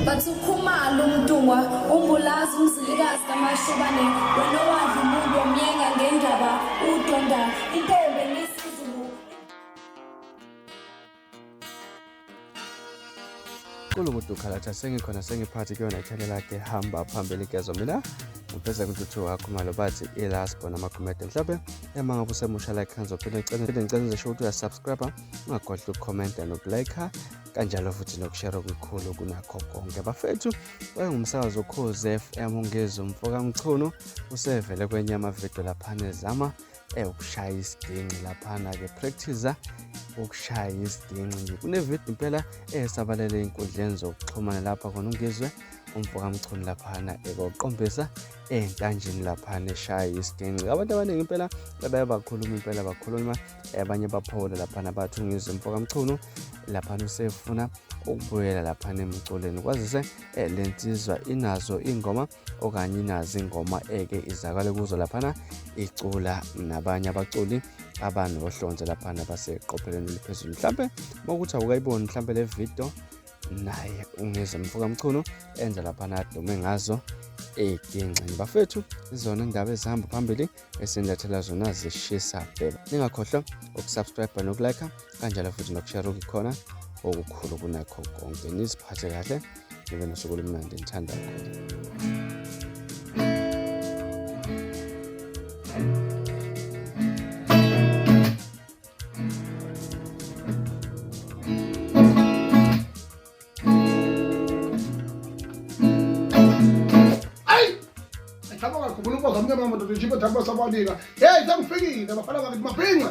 bathukhumala umntungwa umbulazi umzilikazi kamashobane wena wadla umuntu omyenga ngendaba udonda intombi ngesizulu. Kulumuntu khalatha sengikhona sengiphathi kuyona ichannel yakhe hamba phambili gezo mina ngibheza kuthuthu wakho malo bathi ilast bona amakhomenti mhlawumbe ema ngabe usemusha like hanzo phela ngicela show ukuthi uyasubscribe ungakhohlwa ukucomment nokulike kanjalo futhi nokushare okukhulu kunakho konke bafethu wayengumsakazi woKhozi FM uNgizwe umfoka Mchunu usevele kwenye amavideo lapha nezama ukushaya isidinci lapha ke practice ukushaya isidinci kune video impela esabalele inkundleni zokuxhumana lapha khona uNgizwe umfoka Mchunu lapha ekoqombisa entanjini lapha eshaya isidinci abantu abaningi impela bayabakhuluma impela bakhuluma abanye baphola lapha nabathi uNgizwe umfoka Mchunu lapha usefuna ukubuyela lapha emculweni kwazise lensizwa inazo ingoma okanye inazo ingoma izakale kuzo lapha icula nabanye abaculi abanohlonze lapha baseqophelweni liphezulu mhlambe ukuthi awukayiboni mhlambe le video naye uNgizwe umfoka Mchunu enza lapha adume ngazo egingqini bafethu izona indaba ezihamba phambili esindathela zona zishisa bheba ningakhohlwa ukusubscribe nokulike kanjalo futhi nokushare ukukhona okukhulu kunakho konke niziphathe kahle nibe nosuku olumnandi ngithanda Ngiyabonga kakhulu ngoba ngamnyama madoda nje bathamba sabanika hey sengifikile abafana bakithi amaBhinca